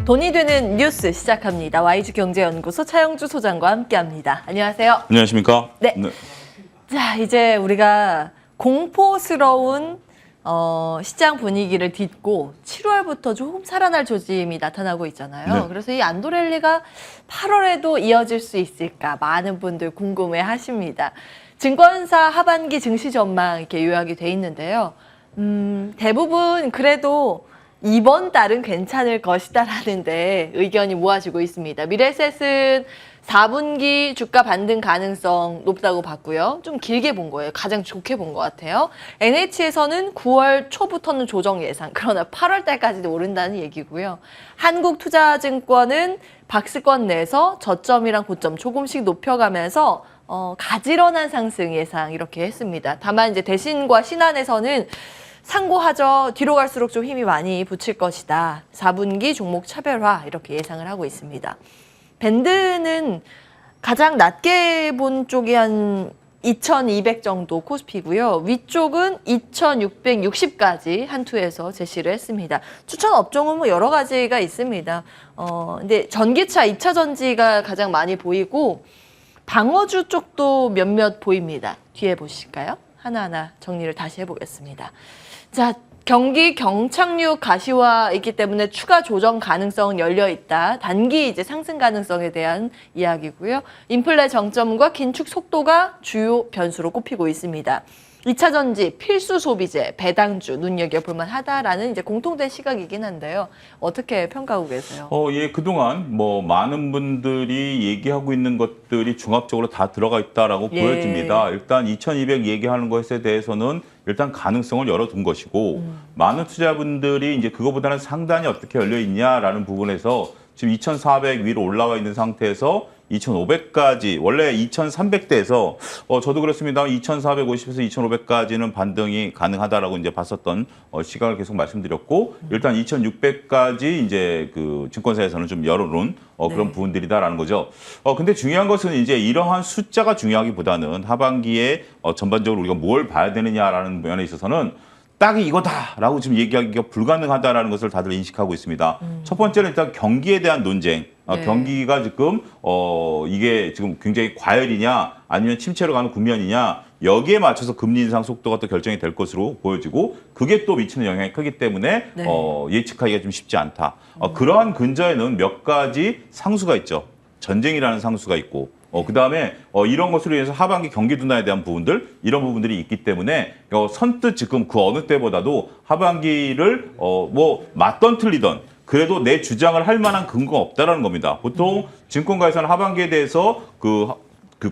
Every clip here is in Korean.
돈이 되는 뉴스 시작합니다. YG경제연구소 차영주 소장과 함께합니다. 안녕하세요. 안녕하십니까? 네. 자, 이제 우리가 공포스러운 시장 분위기를 딛고 7월부터 조금 살아날 조짐이 나타나고 있잖아요. 네. 그래서 이 안도랠리가 8월에도 이어질 수 있을까 많은 분들 궁금해하십니다. 증권사 하반기 증시 전망 이렇게 요약이 돼 있는데요. 대부분 그래도 이번 달은 괜찮을 것이다라는데 의견이 모아지고 있습니다. 미래셋은 4분기 주가 반등 가능성 높다고 봤고요. 좀 길게 본 거예요. 가장 좋게 본 것 같아요. NH에서는 9월 초부터는 조정 예상. 그러나 8월 달까지도 오른다는 얘기고요. 한국투자증권은 박스권 내에서 저점이랑 고점 조금씩 높여가면서 가지런한 상승 예상 이렇게 했습니다. 다만 이제 대신과 신한에서는 상고하죠. 뒤로 갈수록 좀 힘이 많이 붙일 것이다. 4분기 종목 차별화 이렇게 예상을 하고 있습니다. 밴드는 가장 낮게 본 쪽이 한 2200 정도 코스피고요. 위쪽은 2660까지 한 투에서 제시를 했습니다. 추천 업종은 뭐 여러 가지가 있습니다. 근데 전기차, 2차 전지가 가장 많이 보이고 방어주 쪽도 몇몇 보입니다. 뒤에 보실까요? 하나하나 정리를 다시 해보겠습니다. 자, 경기 경착륙 가시화 있기 때문에 추가 조정 가능성은 열려 있다. 단기 이제 상승 가능성에 대한 이야기고요. 인플레 정점과 긴축 속도가 주요 변수로 꼽히고 있습니다. 2차 전지, 필수 소비재, 배당주 눈여겨볼 만하다라는 이제 공통된 시각이긴 한데요. 어떻게 평가하고 계세요? 예, 그동안 뭐 많은 분들이 얘기하고 있는 것들이 종합적으로 다 들어가 있다라고 보여집니다. 일단 2200 얘기하는 것에 대해서는 일단 가능성을 열어둔 것이고 많은 투자분들이 이제 그거보다는 상단이 어떻게 열려 있냐라는 부분에서 지금 2400 위로 올라와 있는 상태에서 2500까지 원래 2300대에서 저도 그렇습니다. 2450에서 2500까지는 반등이 가능하다라고 이제 봤었던 시각을 계속 말씀드렸고 일단 2600까지 이제 그 증권사에서는 좀 열어놓은 그런 부분들이다라는 거죠. 근데 중요한 것은 이제 이러한 숫자가 중요하기보다는 하반기에 전반적으로 우리가 뭘 봐야 되느냐라는 면에 있어서는 딱 이거다라고 지금 얘기하기가 불가능하다라는 것을 다들 인식하고 있습니다. 첫 번째는 일단 경기에 대한 논쟁. 경기가 지금 이게 지금 굉장히 과열이냐 아니면 침체로 가는 국면이냐 여기에 맞춰서 금리 인상 속도가 또 결정이 될 것으로 보여지고 그게 또 미치는 영향이 크기 때문에 예측하기가 좀 쉽지 않다. 그러한 근저에는 몇 가지 상수가 있죠. 전쟁이라는 상수가 있고 그다음에 이런 것으로 인해서 하반기 경기 둔화에 대한 부분들 이런 부분들이 있기 때문에 선뜻 지금 그 어느 때보다도 하반기를 뭐 맞던 틀리던 그래도 내 주장을 할 만한 근거가 없다라는 겁니다. 보통 증권가에서는 하반기에 대해서 그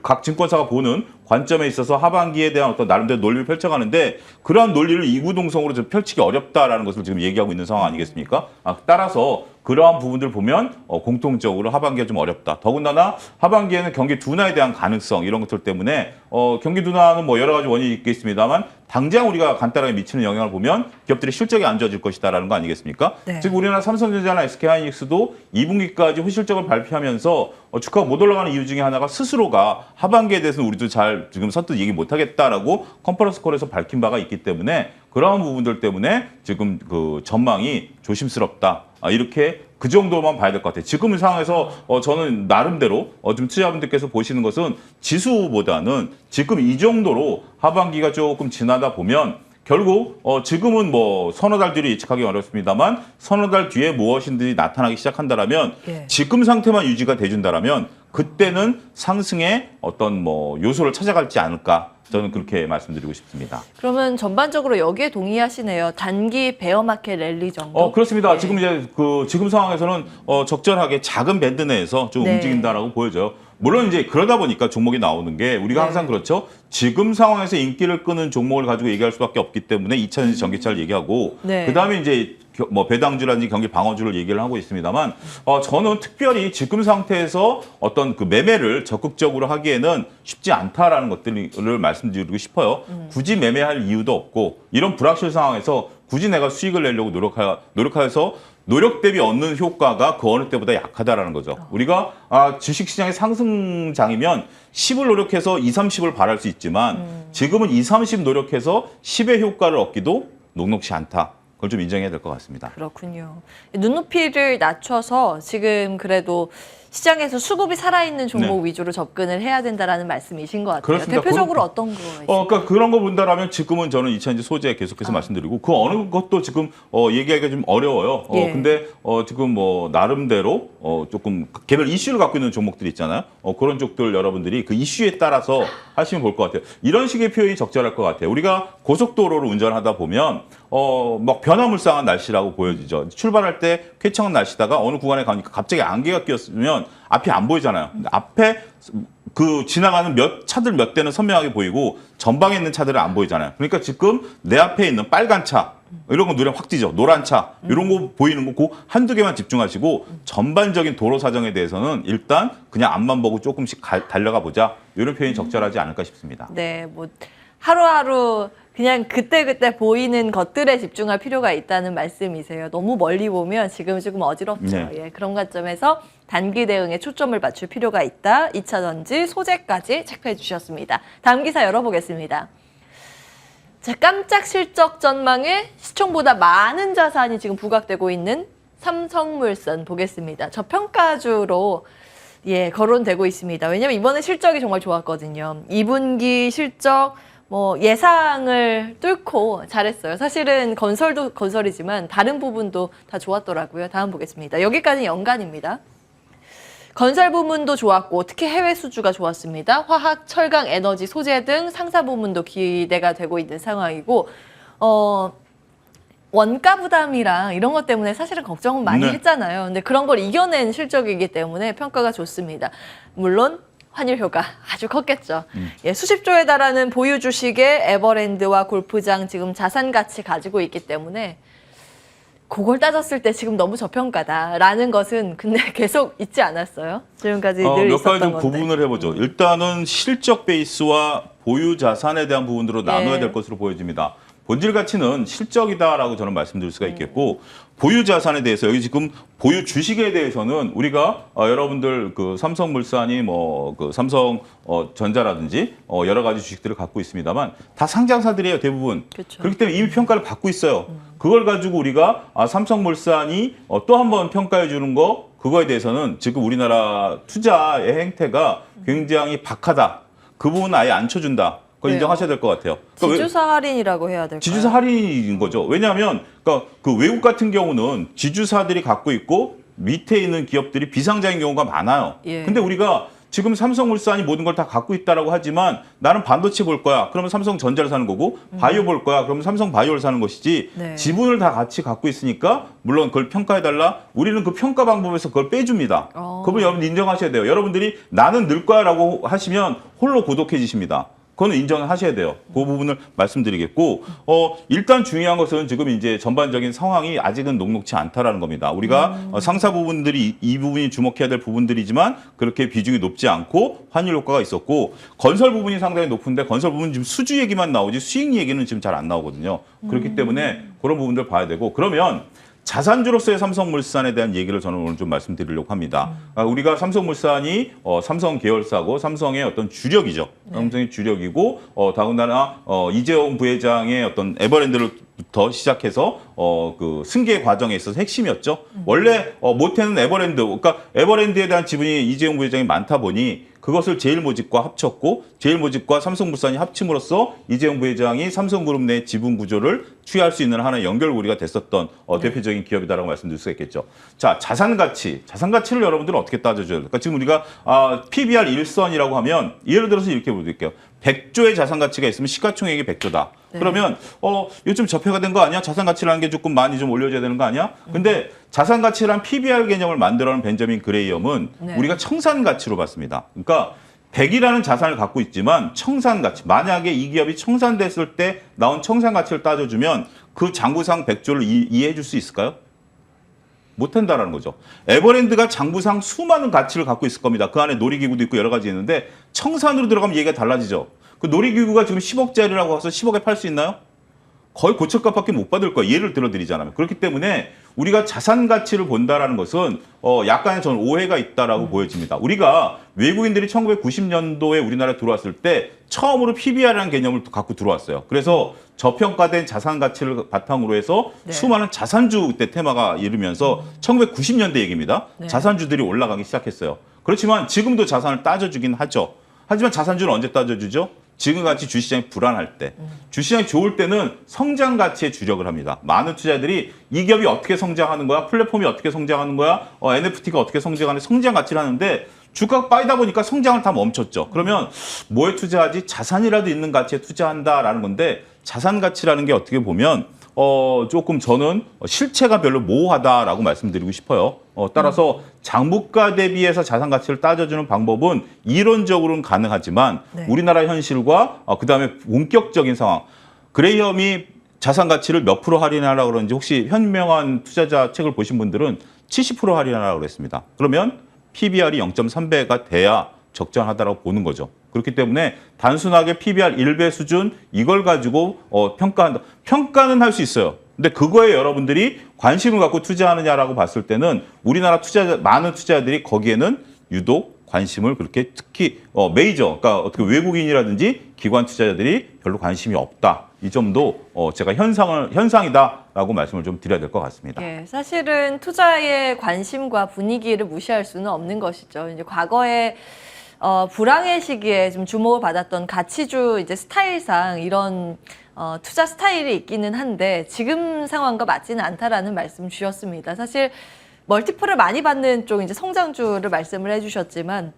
각 증권사가 보는 관점에 있어서 하반기에 대한 어떤 나름대로 논리를 펼쳐가는데 그러한 논리를 이구동성으로 좀 펼치기 어렵다라는 것을 지금 얘기하고 있는 상황 아니겠습니까? 따라서 그러한 부분들 보면 공통적으로 하반기가 좀 어렵다. 더군다나 하반기에는 경기 둔화에 대한 가능성 이런 것들 때문에 경기 둔화는 뭐 여러 가지 원인이 있겠습니다만 당장 우리가 간단하게 미치는 영향을 보면 기업들의 실적이 안 좋아질 것이다라는 거 아니겠습니까? 즉 우리나라 삼성전자나 SK하이닉스도 2분기까지 호실적을 발표하면서 주가가 못 올라가는 이유 중에 하나가 스스로가 하반기에 대해서는 우리도 잘 지금 선뜻 얘기 못 하겠다라고 컨퍼런스 콜에서 밝힌 바가 있기 때문에 그러한 부분들 때문에 지금 그 전망이 조심스럽다. 이렇게 그 정도만 봐야 될 것 같아요. 지금 상황에서 저는 나름대로 좀 투자분들께서 보시는 것은 지수보다는 지금 이 정도로 하반기가 조금 지나다 보면 결국 지금은 뭐 서너 달 뒤로 예측하기 어렵습니다만 서너 달 뒤에 무엇인지 나타나기 시작한다라면 지금 상태만 유지가 돼준다라면 그때는 상승의 어떤 뭐 요소를 찾아갈지 않을까 저는 그렇게 말씀드리고 싶습니다. 그러면 전반적으로 여기에 동의하시네요. 단기 베어마켓 랠리 정도? 그렇습니다. 지금 이제 지금 상황에서는 적절하게 작은 밴드 내에서 좀 움직인다라고 보여져요. 물론 이제 그러다 보니까 종목이 나오는 게 우리가 항상 그렇죠. 지금 상황에서 인기를 끄는 종목을 가지고 얘기할 수밖에 없기 때문에 2차전지 전기차를 얘기하고 그다음에 이제 뭐 배당주라든지 경기 방어주를 얘기를 하고 있습니다만 저는 특별히 지금 상태에서 어떤 그 매매를 적극적으로 하기에는 쉽지 않다라는 것들을 말씀드리고 싶어요. 굳이 매매할 이유도 없고 이런 불확실 상황에서 굳이 내가 수익을 내려고 노력해서 노력 대비 얻는 효과가 그 어느 때보다 약하다라는 거죠. 우리가 주식시장의 상승장이면 10을 노력해서 2, 30을 바랄 수 있지만 지금은 2, 30 노력해서 10의 효과를 얻기도 녹록지 않다. 그걸 좀 인정해야 될 것 같습니다. 그렇군요. 눈높이를 낮춰서 지금 그래도 시장에서 수급이 살아있는 종목 위주로 접근을 해야 된다라는 말씀이신 것 같아요. 그렇습니다. 대표적으로 어떤 거 있어요? 그러니까 그런 거 본다라면 지금은 저는 2차전지 소재 계속해서 말씀드리고 그 어느 것도 지금 얘기하기가 좀 어려워요. 예. 근데 지금 뭐 나름대로 조금 개별 이슈를 갖고 있는 종목들이 있잖아요. 그런 쪽들 여러분들이 그 이슈에 따라서 하시면 볼 것 같아요. 이런 식의 표현이 적절할 것 같아요. 우리가 고속도로를 운전하다 보면 막 변화무쌍한 날씨라고 보여지죠. 출발할 때 쾌청한 날씨다가 어느 구간에 가니까 갑자기 안개가 끼었으면 앞이 안 보이잖아요. 근데 앞에 그 지나가는 차들 몇 대는 선명하게 보이고 전방에 있는 차들은 안 보이잖아요. 그러니까 지금 내 앞에 있는 빨간 차 이런 거 눈에 확 띄죠. 노란 차 이런 거 보이는 거 그 한두 개만 집중하시고 전반적인 도로 사정에 대해서는 일단 그냥 앞만 보고 조금씩 달려가 보자. 이런 표현이 적절하지 않을까 싶습니다. 네, 뭐 하루하루 그냥 그때그때 보이는 것들에 집중할 필요가 있다는 말씀이세요. 너무 멀리 보면 지금 조금 어지럽죠. 네. 예, 그런 관점에서 단기 대응에 초점을 맞출 필요가 있다. 2차전지 소재까지 체크해 주셨습니다. 다음 기사 열어보겠습니다. 자, 깜짝 실적 전망에 시총보다 많은 자산이 지금 부각되고 있는 삼성물산 보겠습니다. 저평가주로 거론되고 있습니다. 왜냐면 이번에 실적이 정말 좋았거든요. 2분기 실적 뭐 예상을 뚫고 잘했어요. 사실은 건설도 건설이지만 다른 부분도 다 좋았더라고요. 다음 보겠습니다. 여기까지 연간입니다. 건설 부문도 좋았고 특히 해외 수주가 좋았습니다. 화학, 철강, 에너지, 소재 등 상사 부문도 기대가 되고 있는 상황이고 원가 부담이랑 이런 것 때문에 사실은 걱정은 많이 했잖아요. 근데 그런 걸 이겨낸 실적이기 때문에 평가가 좋습니다. 물론 환율 효과 아주 컸겠죠. 수십조에 달하는 보유 주식의 에버랜드와 골프장 지금 자산 가치 가지고 있기 때문에 그걸 따졌을 때 지금 너무 저평가다라는 것은 근데 계속 있지 않았어요? 지금까지 늘 몇 있었던 가지 좀 건데. 구분을 해보죠. 일단은 실적 베이스와 보유 자산에 대한 부분으로 나눠야 될 것으로 보여집니다. 본질 가치는 실적이다라고 저는 말씀드릴 수가 있겠고 보유 자산에 대해서 여기 지금 보유 주식에 대해서는 우리가 여러분들 그 삼성물산이 뭐 그 삼성 전자라든지 여러 가지 주식들을 갖고 있습니다만 다 상장사들이에요 대부분. 그쵸. 그렇기 때문에 이미 평가를 받고 있어요. 그걸 가지고 우리가 삼성물산이 또 한 번 평가해 주는 거 그거에 대해서는 지금 우리나라 투자의 행태가 굉장히 박하다. 그 부분은 아예 안 쳐준다. 그걸 인정하셔야 될 것 같아요. 그러니까 지주사 할인이라고 해야 될까요? 지주사 할인인 거죠. 왜냐하면 그러니까 그 외국 같은 경우는 지주사들이 갖고 있고 밑에 있는 기업들이 비상장인 경우가 많아요. 예. 근데 우리가 지금 삼성물산이 모든 걸 다 갖고 있다라고 하지만 나는 반도체 볼 거야. 그러면 삼성전자를 사는 거고 바이오 볼 거야. 그러면 삼성바이오를 사는 것이지 네. 지분을 다 같이 갖고 있으니까 물론 그걸 평가해달라. 우리는 그 평가 방법에서 그걸 빼줍니다. 그걸 여러분 인정하셔야 돼요. 여러분들이 나는 늘 거야라고 하시면 홀로 고독해지십니다. 그거는 인정하셔야 돼요. 그 부분을 말씀드리겠고, 일단 중요한 것은 지금 이제 전반적인 상황이 아직은 녹록지 않다라는 겁니다. 우리가 상사 부분들이 이 부분이 주목해야 될 부분들이지만 그렇게 비중이 높지 않고 환율 효과가 있었고, 건설 부분이 상당히 높은데 건설 부분 지금 수주 얘기만 나오지 수익 얘기는 지금 잘 안 나오거든요. 그렇기 때문에 그런 부분들 봐야 되고, 그러면 자산주로서의 삼성물산에 대한 얘기를 저는 오늘 좀 말씀드리려고 합니다. 우리가 삼성물산이 삼성 계열사고 삼성의 어떤 주력이죠. 삼성의 주력이고 더군다나 이재용 부회장의 어떤 에버랜드부터 시작해서 그 승계 과정에 있어서 핵심이었죠. 원래 모태는 에버랜드, 그러니까 에버랜드에 대한 지분이 이재용 부회장이 많다 보니 그것을 제일모직과 합쳤고 제일모직과 삼성물산이 합침으로써 이재용 부회장이 삼성그룹 내 지분 구조를 취할 수 있는 하나의 연결고리가 됐었던 대표적인 기업이다라고 말씀드릴 수가 있겠죠. 자, 자산가치를 여러분들은 어떻게 따져줘야 될까? 지금 우리가 PBR 1선이라고 하면 예를 들어서 이렇게 보여드릴게요. 100조의 자산가치가 있으면 시가총액이 100조다. 네. 그러면 요즘 접해가 된 거 아니야? 자산가치라는 게 조금 많이 좀 올려줘야 되는 거 아니야? 근데 자산가치란 PBR 개념을 만들어낸 벤저민 그레이엄은 우리가 청산가치로 봤습니다. 그러니까 100이라는 자산을 갖고 있지만 청산가치, 만약에 이 기업이 청산됐을 때 나온 청산가치를 따져주면 그 장부상 100조를 이해해 줄 수 있을까요? 못한다라는 거죠. 에버랜드가 장부상 수많은 가치를 갖고 있을 겁니다. 그 안에 놀이기구도 있고 여러 가지 있는데 청산으로 들어가면 얘기가 달라지죠. 그 놀이기구가 지금 10억짜리라고 해서 10억에 팔 수 있나요? 거의 고철값밖에 못 받을 거예요. 예를 들어드리자면. 그렇기 때문에 우리가 자산 가치를 본다라는 것은 약간의 저는 오해가 있다라고 보여집니다. 우리가 외국인들이 1990년도에 우리나라에 들어왔을 때 처음으로 PBR이라는 개념을 갖고 들어왔어요. 그래서 저평가된 자산 가치를 바탕으로 해서 네. 수많은 자산주 그때 테마가 이르면서 1990년대 얘기입니다. 네. 자산주들이 올라가기 시작했어요. 그렇지만 지금도 자산을 따져주긴 하죠. 하지만 자산주는 언제 따져주죠? 지금같이 주시장이 불안할 때, 주시장이 좋을 때는 성장 가치에 주력을 합니다. 많은 투자자들이 이 기업이 어떻게 성장하는 거야, 플랫폼이 어떻게 성장하는 거야, NFT가 어떻게 성장하는 성장 가치를 하는데 주가가 빠지다 보니까 성장을 다 멈췄죠. 그러면 뭐에 투자하지? 자산이라도 있는 가치에 투자한다라는 건데 자산 가치라는 게 어떻게 보면 조금 저는 실체가 별로 모호하다라고 말씀드리고 싶어요. 따라서 장부가 대비해서 자산 가치를 따져주는 방법은 이론적으로는 가능하지만 네. 우리나라 현실과 그다음에 본격적인 상황, 그레이엄이 자산 가치를 몇 프로 할인하라고 그러는지 혹시 현명한 투자자 책을 보신 분들은 70% 할인하라고 그랬습니다. 그러면 PBR이 0.3배가 돼야 적정하다라고 보는 거죠. 그렇기 때문에 단순하게 PBR 1배 수준 이걸 가지고 평가한다. 평가는 할 수 있어요. 근데 그거에 여러분들이 관심을 갖고 투자하느냐라고 봤을 때는 우리나라 많은 투자자들이 거기에는 유독 관심을 그렇게 특히 메이저, 그러니까 어떻게 외국인이라든지 기관 투자자들이 별로 관심이 없다. 이 점도 제가 현상이다라고 말씀을 좀 드려야 될 것 같습니다. 예, 사실은 투자의 관심과 분위기를 무시할 수는 없는 것이죠. 이제 과거에 불황의 시기에 좀 주목을 받았던 가치주 이제 스타일상 이런 투자 스타일이 있기는 한데 지금 상황과 맞지는 않다라는 말씀 주셨습니다. 사실 멀티플을 많이 받는 쪽 이제 성장주를 말씀을 해주셨지만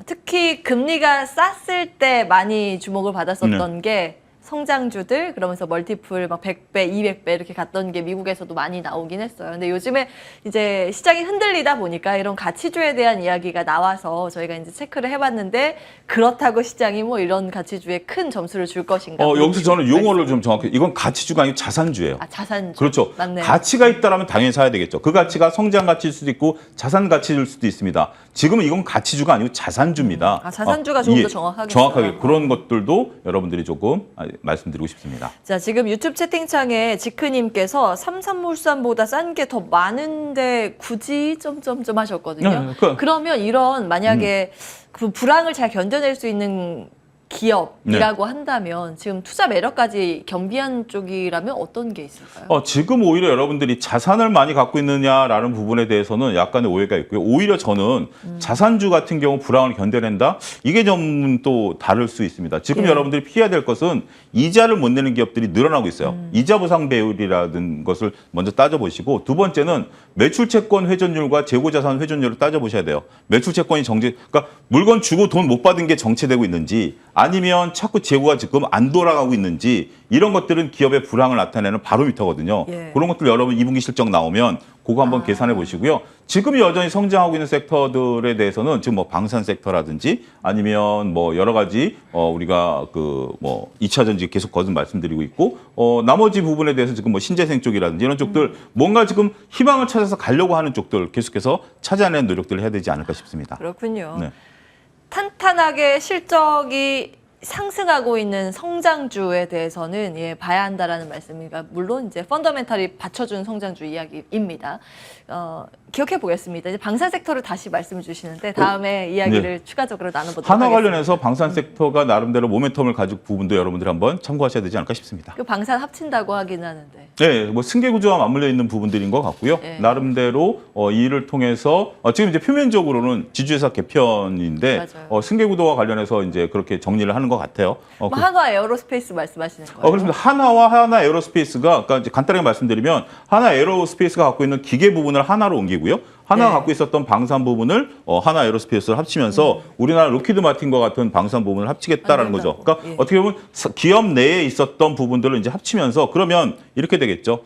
특히 금리가 쌌을 때 많이 주목을 받았었던 게 성장주들 그러면서 멀티플 막 100배, 200배 이렇게 갔던 게 미국에서도 많이 나오긴 했어요. 근데 요즘에 이제 시장이 흔들리다 보니까 이런 가치주에 대한 이야기가 나와서 저희가 이제 체크를 해봤는데 그렇다고 시장이 뭐 이런 가치주에 큰 점수를 줄 것인가? 여기서 저는 용어를 좀 정확히 이건 가치주가 아니고 자산주예요. 아, 자산주. 그렇죠. 맞네요. 가치가 있다라면 당연히 사야 되겠죠. 그 가치가 성장 가치일 수도 있고 자산 가치일 수도 있습니다. 지금은 이건 가치주가 아니고 자산주입니다. 자산주가 조금 더 정확하겠어요. 정확하게 그런 것들도 여러분들이 조금 말씀드리고 싶습니다. 자, 지금 유튜브 채팅창에 지크님께서 삼삼물산보다 싼 게 더 많은데 굳이 점점점 하셨거든요. 그러면 이런 만약에 그 불황을 잘 견뎌낼 수 있는 기업이라고 한다면 지금 투자 매력까지 겸비한 쪽이라면 어떤 게 있을까요? 지금 오히려 여러분들이 자산을 많이 갖고 있느냐라는 부분에 대해서는 약간의 오해가 있고요. 오히려 저는 자산주 같은 경우 불황을 견뎌낸다? 이게 좀 또 다를 수 있습니다. 지금 예. 여러분들이 피해야 될 것은 이자를 못 내는 기업들이 늘어나고 있어요. 이자 보상 배율이라는 것을 먼저 따져보시고 두 번째는 매출 채권 회전율과 재고 자산 회전율을 따져보셔야 돼요. 매출 채권이 그러니까 물건 주고 돈 못 받은 게 정체되고 있는지 아니면 자꾸 재고가 지금 안 돌아가고 있는지 이런 것들은 기업의 불황을 나타내는 바로미터거든요. 예. 그런 것들 여러분 2분기 실적 나오면 그거 한번 계산해 보시고요. 지금 여전히 성장하고 있는 섹터들에 대해서는 지금 뭐 방산 섹터라든지 아니면 뭐 여러 가지 우리가 그 뭐 2차 전지 계속 거듭 말씀드리고 있고 나머지 부분에 대해서 지금 뭐 신재생 쪽이라든지 이런 쪽들 뭔가 지금 희망을 찾아서 가려고 하는 쪽들 계속해서 찾아내는 노력들을 해야 되지 않을까 싶습니다. 그렇군요. 네. 탄탄하게 실적이 상승하고 있는 성장주에 대해서는 예, 봐야 한다라는 말씀이니까 물론 이제 펀더멘탈이 받쳐준 성장주 이야기입니다. 기억해 보겠습니다. 이제 방산 섹터를 다시 말씀해 주시는데 다음에 이야기를 추가적으로 나눠보도록 하나 하겠습니다. 관련해서 방산 섹터가 나름대로 모멘텀을 가지고 부분도 여러분들이 한번 참고하셔야 되지 않을까 싶습니다. 그 방산 합친다고 하긴 하는데. 네, 뭐 승계 구조와 맞물려 있는 부분들인 것 같고요. 네. 나름대로 이를 통해서 지금 이제 표면적으로는 지주회사 개편인데 맞아요. 승계 구도와 관련해서 이제 그렇게 정리를 하는 것 같아요. 뭐 한화 에어로스페이스 말씀하시는 거예요? 그렇습니다. 하나와 하나 에어로스페이스가 그러니까 이제 간단하게 말씀드리면 하나 에어로스페이스가 갖고 있는 기계 부분을 하나로 옮기고요. 하나가 네. 갖고 있었던 방산 부분을 하나 에어로스페이스를 합치면서 우리나라 로키드 마틴과 같은 방산 부분을 합치겠다라는 거죠. 만든다고. 그러니까 예. 어떻게 보면 기업 내에 있었던 부분들을 이제 합치면서 그러면 이렇게 되겠죠.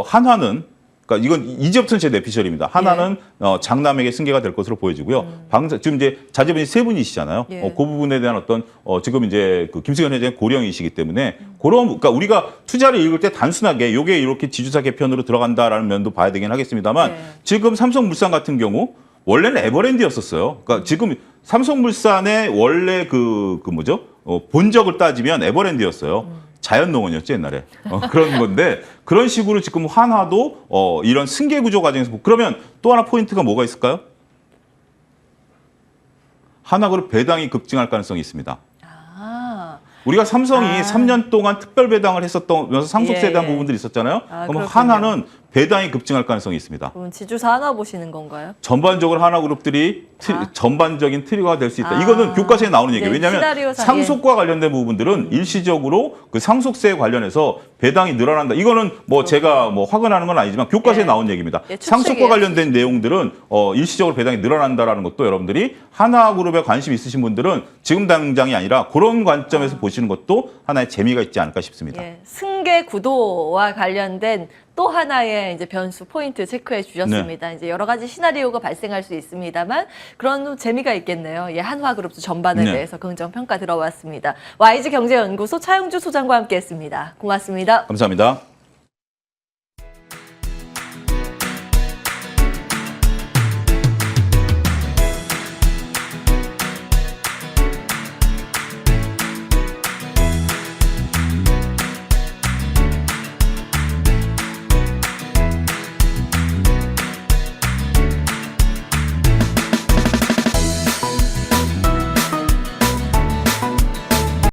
한화는 그러니까 이건 이제부터는 제 내피셜입니다. 하나는 장남에게 승계가 될 것으로 보여지고요. 지금 이제 자제분이 세 분이시잖아요. 예. 그 부분에 대한 어떤 지금 이제 그 김승현 회장의 고령이시기 때문에 그러니까 우리가 투자를 읽을 때 단순하게 요게 이렇게 지주사 개편으로 들어간다라는 면도 봐야 되긴 하겠습니다만 예. 지금 삼성물산 같은 경우 원래는 에버랜드였었어요. 그러니까 지금 삼성물산의 원래 그 뭐죠? 본적을 따지면 에버랜드였어요. 자연농원이었죠 옛날에 그런 건데 그런 식으로 지금 한화도 이런 승계 구조 과정에서 그러면 또 하나 포인트가 뭐가 있을까요? 한화그룹 배당이 급증할 가능성이 있습니다. 우리가 삼성이 3년 동안 특별 배당을 했었면서 상속세에 대한 예. 부분들이 있었잖아요. 그럼 그렇군요. 한화는 배당이 급증할 가능성이 있습니다. 그럼 지주사 하나 보시는 건가요? 전반적으로 한화그룹들이 전반적인 트리거가 될 수 있다. 아. 이거는 교과서에 나오는 얘기예요. 네, 왜냐하면 시나리오상에. 상속과 관련된 부분들은 일시적으로 그 상속세에 관련해서 배당이 늘어난다. 이거는 뭐 제가 뭐 확언하는 건 아니지만 교과서에 예. 나온 얘기입니다. 예, 추측이에요. 상속과 관련된 내용들은 일시적으로 배당이 늘어난다라는 것도 여러분들이 한화그룹에 관심 있으신 분들은 지금 당장이 아니라 그런 관점에서 보시는 것도 하나의 재미가 있지 않을까 싶습니다. 예, 승계 구도와 관련된 또 하나의 이제 변수 포인트 체크해 주셨습니다. 이제 여러 가지 시나리오가 발생할 수 있습니다만 그런 재미가 있겠네요. 예, 한화그룹도 전반에 네. 대해서 긍정 평가 들어봤습니다. YG 경제연구소 차영주 소장과 함께했습니다. 고맙습니다. 감사합니다.